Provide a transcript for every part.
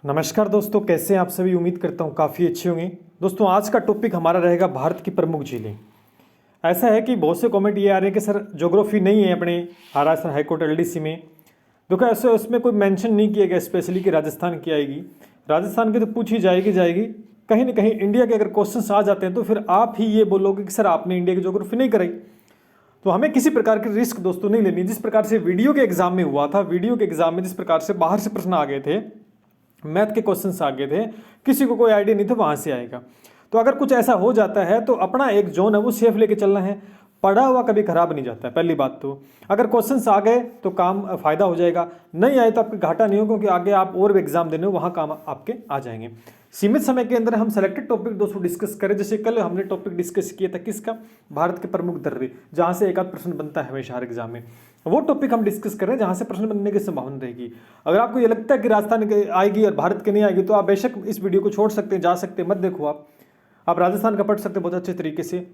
नमस्कार दोस्तों, कैसे हैं आप सभी। उम्मीद करता हूँ काफ़ी अच्छे होंगे। दोस्तों, आज का टॉपिक हमारा रहेगा भारत की प्रमुख झीलें। ऐसा है कि बहुत से कमेंट ये आ रहे हैं कि सर ज्योग्राफी नहीं है अपने महाराष्ट्र हाईकोर्ट एलडीसी में। देखो, ऐसे उसमें कोई मेंशन नहीं किया गया स्पेशली कि राजस्थान की आएगी। राजस्थान की तो पूछी जाएगी। कहीं ना कहीं इंडिया के अगर क्वेश्चन आ जाते हैं तो फिर आप ही ये बोलोगे कि सर आपने इंडिया की ज्योग्राफी नहीं कराई। तो हमें किसी प्रकार की रिस्क दोस्तों नहीं लेनी। जिस प्रकार से वीडियो के एग्जाम में हुआ था, वीडियो के एग्जाम में जिस प्रकार से बाहर से प्रश्न आ गए थे, मैथ के क्वेश्चंस आ गए थे, किसी को कोई आइडिया नहीं था वहां से आएगा। तो अगर कुछ ऐसा हो जाता है तो अपना एक जोन है वो सेफ लेके चलना है। पढ़ा हुआ कभी खराब नहीं जाता है। पहली बात तो अगर क्वेश्चंस आ गए तो काम फायदा हो जाएगा, नहीं आए तो आपको घाटा नहीं हो, क्योंकि आगे आप और भी एग्जाम देने हो वहां काम आपके आ जाएंगे। सीमित समय के अंदर हम सेलेक्टेड टॉपिक दोस्तों डिस्कस करें। जैसे कल हमने टॉपिक डिस्कस किया था किसका, भारत के प्रमुख दर्रे, जहां से एक आध प्रश्न बनता है हमेशा हर एग्जाम में। वो टॉपिक हम डिस्कस कर रहे हैं जहां से प्रश्न बनने की संभावना रहेगी। अगर आपको ये लगता है कि राजस्थान के आएगी और भारत के नहीं आएगी तो आप बेशक इस वीडियो को छोड़ सकते हैं, जा सकते हैं, मत देखो। आप राजस्थान का पढ़ सकते हैं बहुत अच्छे तरीके से।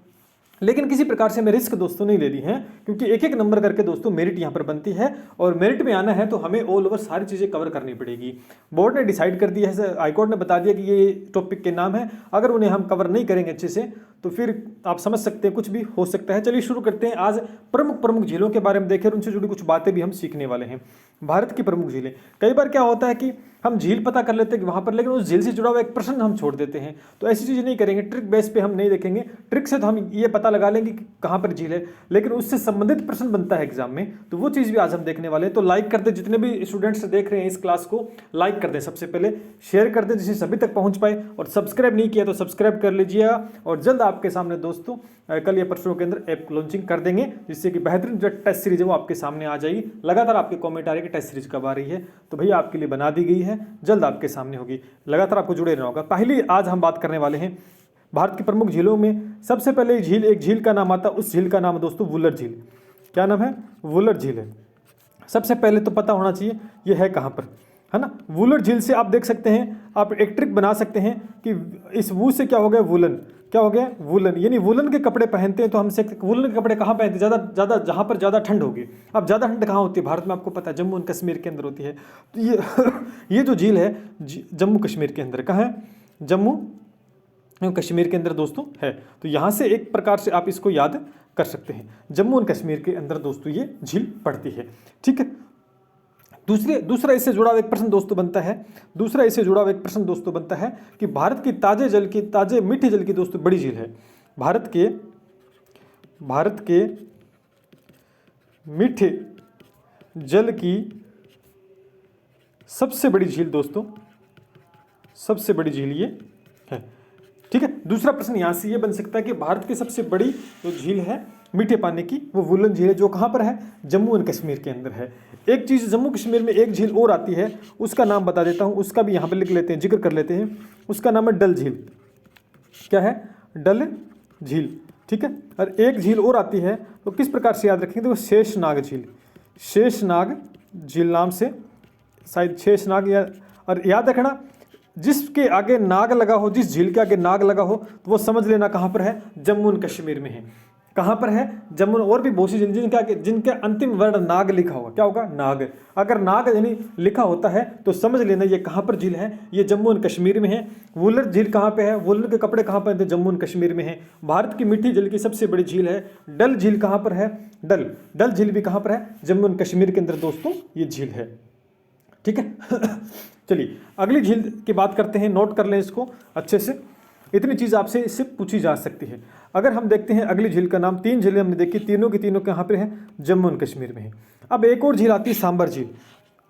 लेकिन किसी प्रकार से हमें रिस्क दोस्तों नहीं ले ली है, क्योंकि एक एक नंबर करके दोस्तों मेरिट यहाँ पर बनती है, और मेरिट में आना है तो हमें ऑल ओवर सारी चीज़ें कवर करनी पड़ेगी। बोर्ड ने डिसाइड कर दिया है, हाईकोर्ट ने बता दिया कि ये टॉपिक के नाम है, अगर उन्हें हम कवर नहीं करेंगे अच्छे से तो फिर आप समझ सकते हैं कुछ भी हो सकता है। चलिए शुरू करते हैं। आज प्रमुख प्रमुख झीलों के बारे में देखें और उनसे जुड़ी कुछ बातें भी हम सीखने वाले हैं। भारत की प्रमुख झीलें। कई बार क्या होता है कि हम झील पता कर लेते हैं कि वहां पर, लेकिन उस झील से जुड़ा हुआ एक प्रश्न हम छोड़ देते हैं। तो ऐसी चीज़ नहीं करेंगे, ट्रिक बेस पे हम नहीं देखेंगे। ट्रिक से तो हम ये पता लगा लेंगे कि कहाँ पर झील है, लेकिन उससे संबंधित प्रश्न बनता है एग्जाम में, तो वो चीज़ भी आज हम देखने वाले हैं। तो लाइक कर दें, जितने भी स्टूडेंट्स देख रहे हैं इस क्लास को लाइक कर दें, सबसे पहले शेयर कर दें जिससे सभी तक पहुंच पाए, और सब्सक्राइब नहीं किया तो सब्सक्राइब कर लीजिएगा। और जल्द आपके सामने दोस्तों कल या परसों के अंदर ऐप लॉन्चिंग कर देंगे, जिससे कि बेहतरीन जो टेस्ट सीरीज है वो आपके सामने आ जाएगी। लगातार आपके कमेंट आ रहे हैं कि टेस्ट सीरीज कब आ रही है, तो भैया आपके लिए बना दी गई है, जल्द आपके सामने होगी। लगातार आपको जुड़े रहना होगा। पहली आज हम बात करने वाले हैं भारत की प्रमुख झीलों में। सबसे पहले एक झील का नाम आता है, उस झील का नाम है दोस्तों वुलर झील। क्या नाम है? वुलर झील है। सबसे पहले तो पता होना चाहिए ये है कहाँ पर, है ना। वुलर झील से आप देख सकते हैं, आप एक ट्रिक बना सकते हैं कि इस वू से क्या हो गया, वुलन। क्या हो गया? वुलन, यानी वुलन के कपड़े पहनते हैं। तो हम वुलन के कपड़े कहाँ पहनते हैं? ज़्यादा ज़्यादा जहाँ पर ज़्यादा ठंड होगी। अब ज़्यादा ठंड कहाँ होती है भारत में? आपको पता है जम्मू एंड कश्मीर के अंदर होती है। तो ये ये जो झील है जम्मू कश्मीर के अंदर, कहाँ है? जम्मू कश्मीर के अंदर दोस्तों है। तो यहाँ से एक प्रकार से आप इसको याद कर सकते हैं, जम्मू एंड कश्मीर के अंदर दोस्तों ये झील पड़ती है। ठीक है। दूसरा इससे जुड़ा हुआ एक प्रश्न दोस्तों बनता है कि भारत की ताजे मीठे जल की दोस्तों बड़ी झील है। भारत के मीठे जल की सबसे बड़ी झील दोस्तों, सबसे बड़ी झील ये है। ठीक है। दूसरा प्रश्न यहां से ये बन सकता है कि भारत की सबसे बड़ी जो झील है मीठे पानी की, वो वुलन झील है, जो कहां पर है? जम्मू एंड कश्मीर के अंदर है। एक चीज, जम्मू कश्मीर में एक झील और आती है, उसका नाम बता देता हूं, उसका भी यहां पर लिख लेते हैं, जिक्र कर लेते हैं। उसका नाम है डल झील। क्या है? डल झील। ठीक है। और एक झील और आती है, तो किस प्रकार से याद रखेंगे? तो शेषनाग झील। शेषनाग झील नाम से शायद शेषनाग, या और याद रखना जिसके आगे नाग लगा हो, जिस झील के आगे नाग लगा हो, तो वो समझ लेना कहाँ पर है? जम्मू एंड कश्मीर में है। कहाँ पर है? जम्मू। और भी बहुत सी झील जिनके अंतिम वर्ण नाग लिखा होगा। क्या होगा? नाग। अगर नाग यानी लिखा होता है तो समझ लेना ये कहाँ पर झील है? ये जम्मू एंड कश्मीर में है। वुलर झील कहाँ पे है? वुलर के कपड़े कहाँ पहनते हैं? जम्मू एंड कश्मीर में है। भारत की मीठी जल की सबसे बड़ी झील है। डल झील कहाँ पर है? डल झील भी कहाँ पर है? जम्मू एंड कश्मीर के अंदर दोस्तों ये झील है। ठीक है। चलिए अगली झील की बात करते हैं, नोट कर लें इसको अच्छे से। इतनी चीज आपसे इससे पूछी जा सकती है। अगर हम देखते हैं अगली झील का नाम, 3 झीलें हमने देखी, तीनों की तीनों कहाँ पे है? जम्मू एंड कश्मीर में है। अब एक और झील आती है सांबर झील।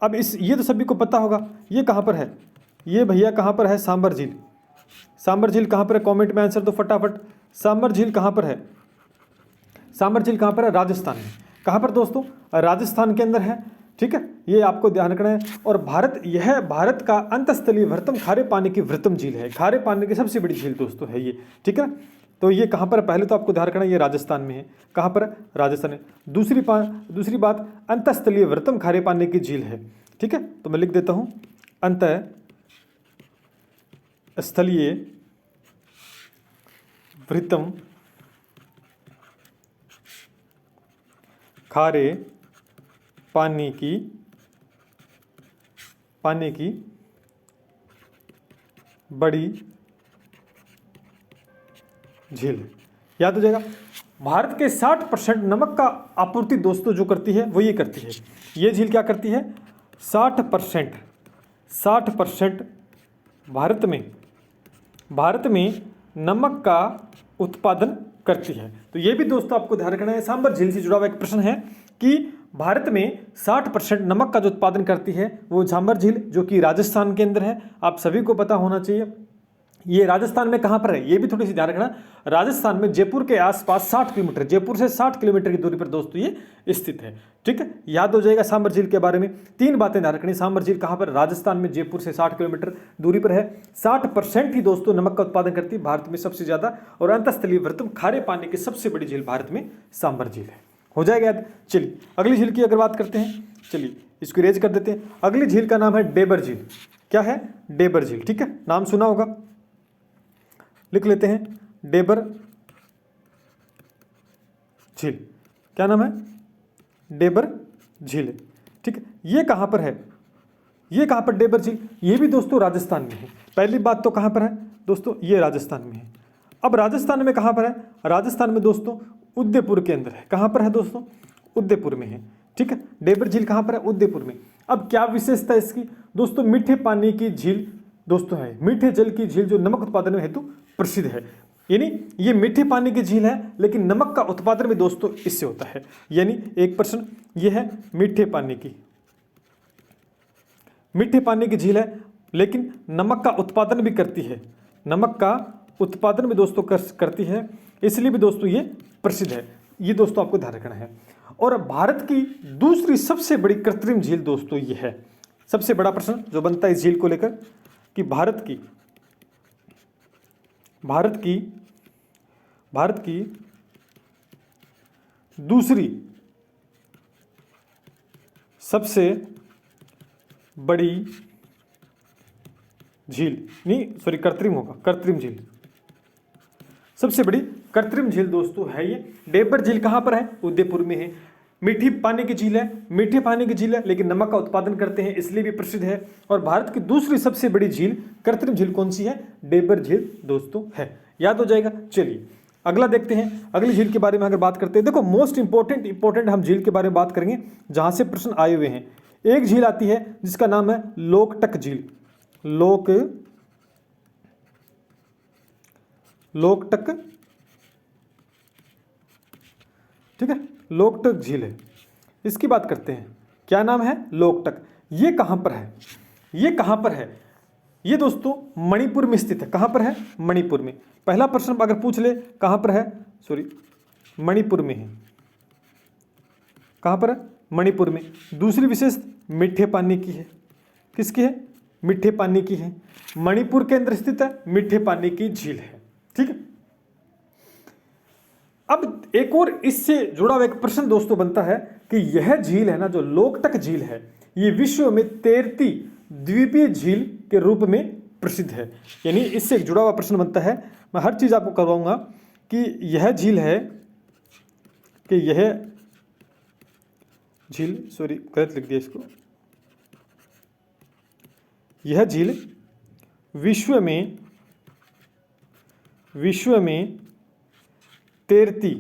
अब ये तो सभी को पता होगा, ये कहाँ पर है? ये भैया कहाँ पर है? सांबर झील। सांबर झील कहाँ पर है? कॉमेंट में आंसर दो फटाफट। सांबर झील कहाँ पर है? सांबर झील कहाँ पर है? राजस्थान में। कहाँ पर दोस्तों? राजस्थान के अंदर है। ठीक है, ये आपको ध्यान रखना है। और भारत का अंतस्थलीय वृत्तम खारे पानी की वृत्तम झील है। खारे पानी की सबसे बड़ी झील दोस्तों है ये। ठीक है। तो ये कहाँ पर है? पहले तो आपको ध्यान रखना है, ये राजस्थान में है। कहाँ पर? राजस्थान में। दूसरी बात, अंतस्थलीय वृत्तम खारे पानी की झील है। ठीक है, तो मैं लिख देता हूँ, अंतस्थलीय वृत्तम खारे पानी की बड़ी झील। याद हो जाएगा। भारत के 60% नमक का आपूर्ति दोस्तों जो करती है वो ये करती है, ये झील क्या करती है, 60% भारत में नमक का उत्पादन करती है। तो ये भी दोस्तों आपको ध्यान रखना है। सांबर झील से जुड़ा हुआ एक प्रश्न है कि भारत में 60% नमक का जो उत्पादन करती है वो सांबर झील, जो कि राजस्थान के अंदर है। आप सभी को पता होना चाहिए ये राजस्थान में कहाँ पर है, ये भी थोड़ी सी ध्यान रखना। राजस्थान में जयपुर के आसपास 60 किलोमीटर, जयपुर से 60 किलोमीटर की दूरी पर दोस्तों ये स्थित है। ठीक है, याद हो जाएगा सांबर झील के बारे में। 3 बातें ध्यान रखनी। सांबर झील कहाँ पर, राजस्थान में, जयपुर से 60 किलोमीटर दूरी पर है। 60% ही दोस्तों नमक का उत्पादन करती है, भारत में सबसे ज्यादा। और अंतस्थलीय वृत्तम खारे पानी की सबसे बड़ी झील भारत में सांबर झील है। हो जाएगा याद। चलिए अगली झील की अगर बात करते हैं, चलिए इसको इरेज कर देते हैं। अगली झील का नाम है डेबर झील। क्या है, डेबर झील। ठीक है, नाम सुना होगा, लिख लेते हैं, डेबर झील। क्या नाम है, डेबर झील। ठीक है, ये कहां पर है, ये कहां पर डेबर झील, ये भी दोस्तों राजस्थान में है। पहली बात तो कहां पर है दोस्तों, ये राजस्थान में है। अब राजस्थान में कहां पर है, राजस्थान में दोस्तों उदयपुर के अंदर है। कहां पर है दोस्तों, उदयपुर में है। ठीक है, डेबर झील कहां पर है, उदयपुर में। अब क्या विशेषता है इसकी दोस्तों, मीठे पानी की झील दोस्तों है, मीठे जल की झील जो नमक उत्पादन में हेतु प्रसिद्ध है। यानी ये मीठे पानी की झील है लेकिन नमक का उत्पादन भी दोस्तों इससे होता है। यानी 1% ये है मीठे पानी की झील है लेकिन नमक का उत्पादन भी करती है, नमक का उत्पादन भी दोस्तों करती है, इसलिए भी दोस्तों ये प्रसिद्ध है। ये दोस्तों आपको ध्यान रखना है। और भारत की दूसरी सबसे बड़ी कृत्रिम झील दोस्तों ये है। सबसे बड़ा प्रश्न जो बनता है इस झील को लेकर कि भारत की दूसरी सबसे बड़ी झील, नहीं सॉरी कृत्रिम होगा, कृत्रिम झील। सबसे बड़ी कृत्रिम झील दोस्तों है ये डेबर झील। कहां पर है, उदयपुर में है। मीठी पानी की झील है, मीठे पानी की झील है लेकिन नमक का उत्पादन करते हैं इसलिए भी प्रसिद्ध है। और भारत की दूसरी सबसे बड़ी झील कृत्रिम झील कौन सी है, डेबर झील दोस्तों है। याद हो जाएगा। चलिए अगला देखते हैं, अगली झील के बारे में अगर बात करते हैं। देखो मोस्ट इंपॉर्टेंट हम झील के बारे में बात करेंगे जहां से प्रश्न आए हुए हैं। एक झील आती है जिसका नाम है लोकटक झील। लोकटक, ठीक है, लोकटक झील है, इसकी बात करते हैं। क्या नाम है, लोकटक। ये कहां पर है, ये कहां पर है, ये दोस्तों मणिपुर में स्थित है। कहां पर है, मणिपुर में। पहला प्रश्न अगर पूछ ले कहां पर है, सॉरी मणिपुर में है। कहां पर है, मणिपुर में। दूसरी विशेष मीठे पानी की है। किसकी है, मीठे पानी की है। मणिपुर के अंदर स्थित है, मीठे पानी की झील है। ठीक है, अब एक और इससे जुड़ा हुआ एक प्रश्न दोस्तों बनता है कि यह झील है ना, जो लोकटक झील है, ये विश्व में तैरती द्वीपीय झील के रूप में प्रसिद्ध है। यानी इससे एक जुड़ा हुआ प्रश्न बनता है, मैं हर चीज आपको करवाऊंगा कि यह झील है, कि यह झील, सॉरी गलत लिख दिया इसको, यह झील विश्व में तैरती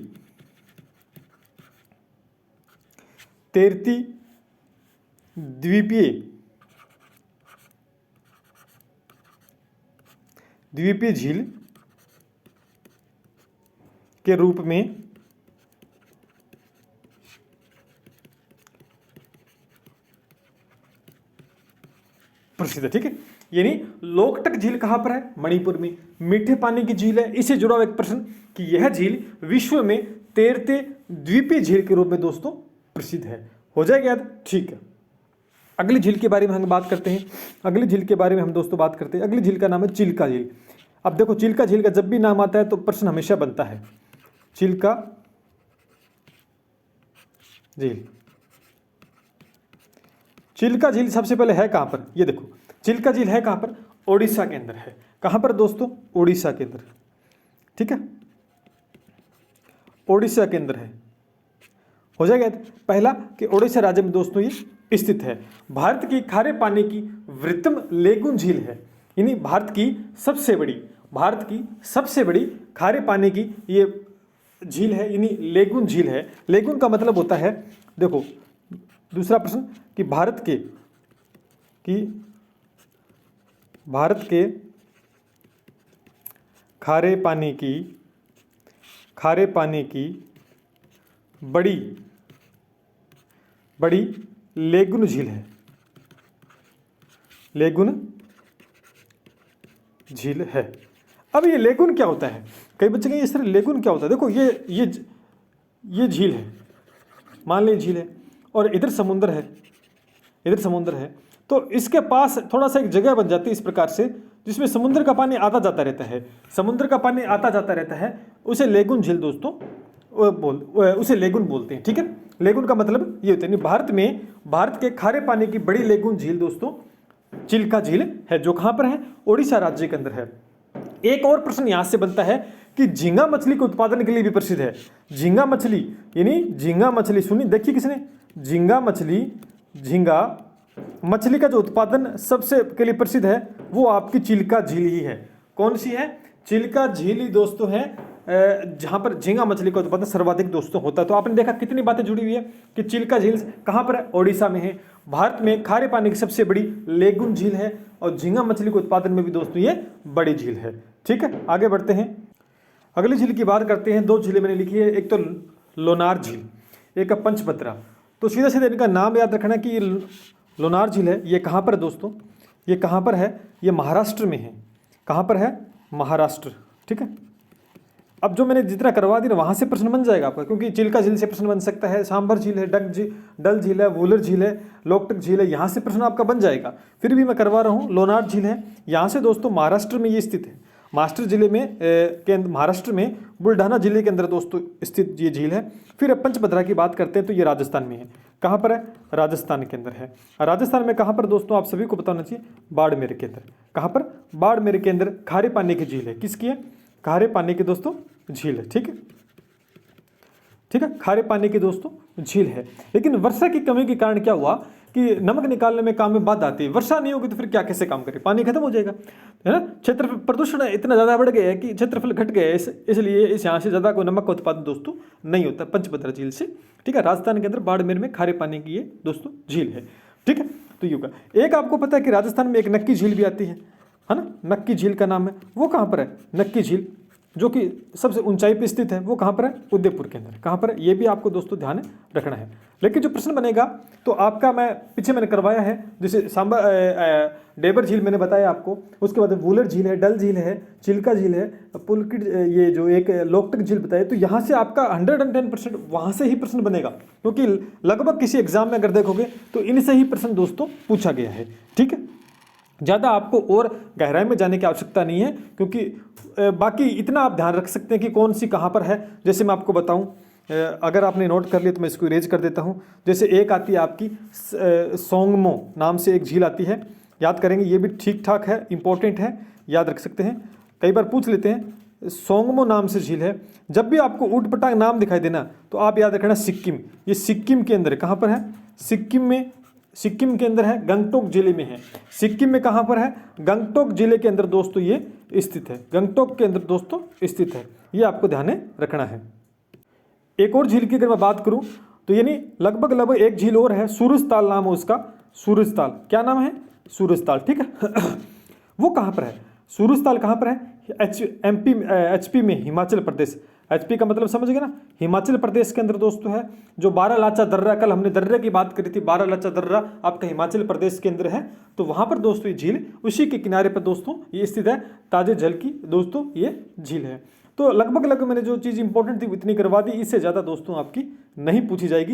द्वीपीय झील के रूप में प्रसिद्ध है। ठीक है, यानी लोकटक झील कहां पर है, मणिपुर में। मीठे पानी की झील है, इससे जुड़ा हुआ एक प्रश्न कि यह झील विश्व में तैरते द्वीपीय झील के रूप में दोस्तों प्रसिद्ध है। हो जाएगा याद। ठीक है, अगली झील के बारे में हम बात करते हैं। अगली झील के बारे में हम दोस्तों बात करते हैं। अगली झील का नाम है चिल्का झील। अब देखो चिल्का झील का जब भी नाम आता है तो प्रश्न हमेशा बनता है, चिल्का झील। चिल्का झील सबसे पहले है कहां पर, ये देखो चिल्का झील है कहां पर, ओडिशा के अंदर है। कहां पर दोस्तों, ओडिशा के अंदर। ठीक है, ओडिशा के अंदर है। हो जाएगा पहला कि ओडिशा राज्य में दोस्तों ये स्थित है। भारत की खारे पानी की वृत्तम लेगुन झील है। यानी भारत की सबसे बड़ी खारे पानी की ये झील है, यानी लेगुन झील है। लेगुन का मतलब होता है, देखो दूसरा प्रश्न कि भारत के खारे पानी की बड़ी लेगुन झील है। लेगुन झील है। अब ये लेगुन क्या होता है? कई बच्चे कहेंगे सर लेगुन क्या होता है? देखो ये झील है, मान लीजिए झील है और इधर समुंदर है, तो इसके पास थोड़ा सा एक जगह बन जाती है इस प्रकार से, जिसमें समुद्र का पानी आता जाता रहता है। उसे लेगुन झील दोस्तों उसे लेगुन बोलते हैं। ठीक है, लेगुन का मतलब ये होता है। भारत के खारे पानी की बड़ी लेगुन झील दोस्तों चिल्का झील है, जो कहां पर है? ओडिशा राज्य के अंदर है। एक और प्रश्न यहां से बनता है कि झींगा मछली के उत्पादन के लिए भी प्रसिद्ध है। झींगा मछली सुनी देखी किसने? झींगा मछली का जो उत्पादन सबसे के लिए प्रसिद्ध है वो आपकी चिल्का झील ही है। कौन सी है? चिल्का झील ही दोस्तों है, जहां पर झींगा मछली का उत्पादन सर्वाधिक दोस्तों होता है। तो आपने देखा कितनी बातें जुड़ी हुई है कि चिल्का झील कहां पर है? ओडिशा में है। भारत में खारे पानी की सबसे बड़ी लेगुन झील है और झींगा मछली के उत्पादन में भी दोस्तों ये बड़ी झील है। ठीक है, आगे बढ़ते हैं, अगली झील की बात करते हैं। 2 झीलें मैंने लिखी है, एक तो लोनार झील, एक है पंचभद्रा। तो सीधा सीधा इनका नाम याद रखना कि ये लोनार झील है, ये कहाँ पर है दोस्तों? ये कहाँ पर है? ये महाराष्ट्र में है। कहाँ पर है? महाराष्ट्र। ठीक है, अब जो मैंने जितना करवा दी ना वहाँ से प्रश्न बन जाएगा आपका, क्योंकि चिल्का झील से प्रश्न बन सकता है, सांभर झील है, डल झील है, वूलर झील है, लोकटक झील है, यहाँ से प्रश्न आपका बन जाएगा। फिर भी मैं करवा रहा हूँ, लोनार झील है, यहाँ से दोस्तों महाराष्ट्र में ये स्थित है। महाराष्ट्र में बुल्ढाना जिले के अंदर दोस्तों स्थित ये झील है। फिर अब पंचभद्रा की बात करते हैं तो ये राजस्थान में है। कहाँ पर है? राजस्थान के अंदर है। राजस्थान में कहाँ पर दोस्तों? आप सभी को पता होना चाहिए, बाड़मेर के अंदर। कहाँ पर? बाड़मेर के अंदर खारे पानी की झील है। किसकी है? खारे पानी की दोस्तों झील है। ठीक है, खारे पानी की दोस्तों झील है। लेकिन वर्षा की कमी के कारण क्या हुआ कि नमक निकालने में काम में बाधा आती है। वर्षा नहीं होगी तो फिर क्या कैसे काम करे? पानी खत्म हो जाएगा, है ना। क्षेत्रफल प्रदूषण इतना ज़्यादा बढ़ गया है कि क्षेत्रफल घट गया है, इसलिए इस यहाँ से ज़्यादा कोई नमक का उत्पादन दोस्तों नहीं होता पंचभद्रा झील से। ठीक है, राजस्थान के अंदर बाड़मेर में खारे पानी की ये दोस्तों झील है। ठीक है, तो युगा एक आपको पता है कि राजस्थान में एक नक्की झील भी आती है ना, नक्की झील का नाम है। वो कहाँ पर है? नक्की झील जो कि सबसे ऊंचाई पे स्थित है, वो कहाँ पर है? उदयपुर के अंदर। कहाँ पर है? ये भी आपको दोस्तों ध्यान रखना है। लेकिन जो प्रश्न बनेगा तो आपका मैंने करवाया है, जैसे डेबर झील मैंने बताया आपको, उसके बाद वूलर झील है, डल झील है, चिल्का झील है, पुलकिट, ये जो एक लोकटक झील बताया। तो यहाँ से आपका 110% वहाँ से ही प्रश्न बनेगा, क्योंकि लगभग किसी एग्जाम में अगर देखोगे तो इनसे ही प्रश्न दोस्तों पूछा गया है। ठीक है, ज़्यादा आपको और गहराई में जाने की आवश्यकता नहीं है, क्योंकि बाकी इतना आप ध्यान रख सकते हैं कि कौन सी कहाँ पर है। जैसे मैं आपको बताऊं, अगर आपने नोट कर लिया तो मैं इसको इरेज कर देता हूं। जैसे एक आती है आपकी सोंगमो नाम से एक झील आती है, याद करेंगे, ये भी ठीक ठाक है, इंपॉर्टेंट है, याद रख सकते हैं, कई बार पूछ लेते हैं। सोंगमो नाम से झील है। जब भी आपको ऊट पटांग नाम दिखाई देना तो आप याद रखना सिक्किम, ये सिक्किम के अंदर है। कहाँ पर है? सिक्किम के अंदर है, गंगटोक जिले में है। सिक्किम में कहाँ पर है? गंगटोक जिले के अंदर दोस्तों ये स्थित है। गंगटोक के अंदर दोस्तों स्थित है, ये आपको ध्यान रखना है। एक और झील की अगर मैं बात करूं तो यानी लगभग एक झील और है, सूरजताल नाम है उसका। सूरजताल, क्या नाम है? सूरजताल। ठीक है वो कहाँ पर है? सूरजताल कहाँ पर है? एचपी में, हिमाचल प्रदेश। एचपी का मतलब समझ गए ना, हिमाचल प्रदेश के अंदर दोस्तों है। जो बारालाचा दर्रा, कल हमने दर्रे की बात करी थी, बारालाचा दर्रा आपका हिमाचल प्रदेश के अंदर है। तो वहां पर दोस्तों ये झील, उसी के किनारे पर दोस्तों ये स्थित है, ताजे जल की दोस्तों ये झील है। तो लगभग मैंने जो चीज़ इंपॉर्टेंट थी इतनी करवा दी, इससे ज़्यादा दोस्तों आपकी नहीं पूछी जाएगी।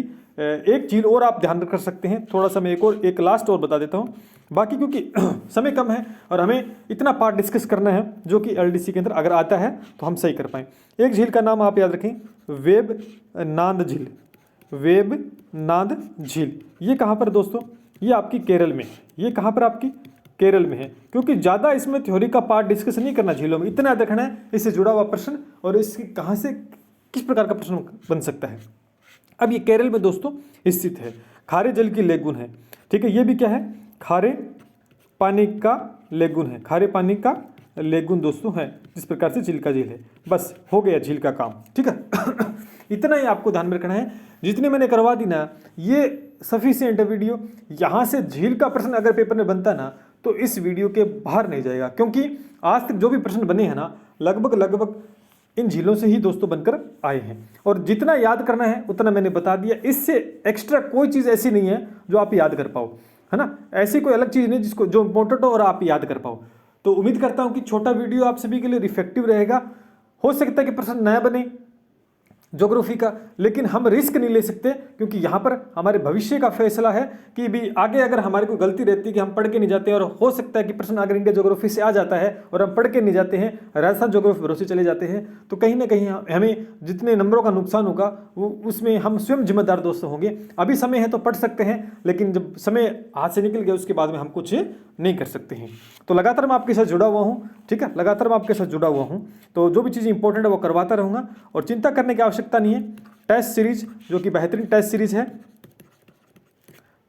एक झील और आप ध्यान कर सकते हैं, थोड़ा सा मैं एक लास्ट और बता देता हूँ, बाकी क्योंकि समय कम है और हमें इतना पार्ट डिस्कस करना है जो कि एलडीसी के अंदर अगर आता है तो हम सही कर पाएँ। एक झील का नाम आप याद रखें, वेबनाड झील। वेबनाड झील ये कहाँ पर दोस्तों? ये आपकी केरल में। ये कहाँ पर आपकी? केरल में है। क्योंकि ज़्यादा इसमें थ्योरी का पार्ट डिस्कस नहीं करना झीलों में, इतना याद रखना है इससे जुड़ा हुआ प्रश्न और इसकी कहाँ से किस प्रकार का प्रश्न बन सकता है। अब ये केरल में दोस्तों स्थित है, खारे जल की लेगुन है। ठीक है, ये भी क्या है? खारे पानी का लेगून है, खारे पानी का लेगून दोस्तों है, जिस प्रकार से चिल्का झील है। बस हो गया झील का काम, ठीक है। इतना ही आपको ध्यान में रखना है, जितने मैंने करवा दी ना ये सफिशिएंट है वीडियो। यहाँ से झील का प्रश्न अगर पेपर में बनता ना तो इस वीडियो के बाहर नहीं जाएगा, क्योंकि आज तक जो भी प्रश्न बने हैं ना लगभग इन झीलों से ही दोस्तों बनकर आए हैं। और जितना याद करना है उतना मैंने बता दिया, इससे एक्स्ट्रा कोई चीज़ ऐसी नहीं है जो आप याद कर पाओ, है ना। ऐसी कोई अलग चीज़ नहीं जिसको जो इम्पोर्टेंट हो और आप याद कर पाओ। तो उम्मीद करता हूँ कि छोटा वीडियो आप सभी के लिए रिफेक्टिव रहेगा। हो सकता है कि प्रश्न नया बने ज्योग्राफी का, लेकिन हम रिस्क नहीं ले सकते, क्योंकि यहाँ पर हमारे भविष्य का फैसला है कि भी आगे अगर हमारी कोई गलती रहती है कि हम पढ़ के नहीं जाते, और हो सकता है कि प्रश्न अगर इंडिया ज्योग्राफी से आ जाता है और हम पढ़ के नहीं जाते हैं, राजस्थान ज्योग्राफी भरोसे चले जाते हैं, तो कहीं ना कहीं हमें जितने नंबरों का नुकसान होगा वो उसमें हम स्वयं जिम्मेदार दोस्त होंगे। अभी समय है तो पढ़ सकते हैं, लेकिन जब समय हाथ से निकल गया उसके बाद में हम कुछ नहीं कर सकते हैं। तो लगातार मैं आपके साथ जुड़ा हुआ हूँ, ठीक है, लगातार मैं आपके साथ जुड़ा हुआ हूँ। तो जो भी चीज़ इंपॉर्टेंट है वो करवाता रहूँगा, और चिंता करने की आवश्यकता नहीं है। टेस्ट सीरीज जो कि बेहतरीन टेस्ट सीरीज है,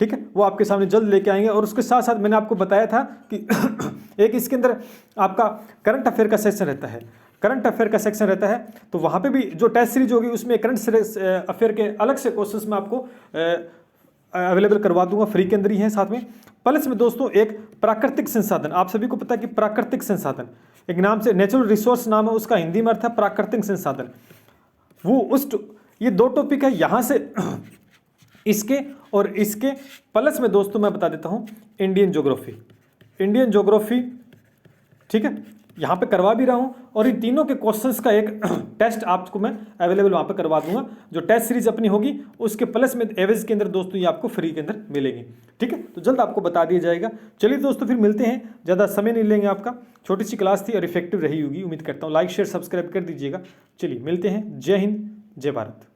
ठीक है, वो आपके सामने जल्द लेके आएंगे। और उसके साथ साथ मैंने आपको बताया था कि एक इसके अंदर आपका करंट अफेयर का सेक्शन रहता है, करंट अफेयर का सेक्शन रहता है। तो वहाँ पे भी जो टेस्ट सीरीज होगी उसमें करंट अफेयर के अलग से क्वेश्चंस मैं आपको अवेलेबल करवा दूंगा, फ्री के अंदर ही है। साथ में प्लस में दोस्तों एक प्राकृतिक संसाधन, आप सभी को पता है कि प्राकृतिक संसाधन एक नाम से नेचुरल रिसोर्स नाम है उसका, हिंदी में अर्थ है प्राकृतिक संसाधन। वो ये दो टॉपिक है यहाँ से इसके और इसके। प्लस में दोस्तों मैं बता देता हूँ इंडियन ज्योग्राफी, ठीक है, यहाँ पे करवा भी रहा हूँ। और इन तीनों के क्वेश्चंस का एक टेस्ट आपको मैं अवेलेबल वहाँ पे करवा दूंगा। जो टेस्ट सीरीज अपनी होगी उसके प्लस में एवरेज के अंदर दोस्तों ये आपको फ्री के अंदर मिलेंगे, ठीक है। तो जल्द आपको बता दिया जाएगा। चलिए दोस्तों फिर मिलते हैं, ज़्यादा समय नहीं लेंगे आपका। छोटी सी क्लास थी और इफेक्टिव रही होगी, उम्मीद करता हूँ। लाइक शेयर सब्सक्राइब कर दीजिएगा। चलिए मिलते हैं। जय हिंद, जय भारत।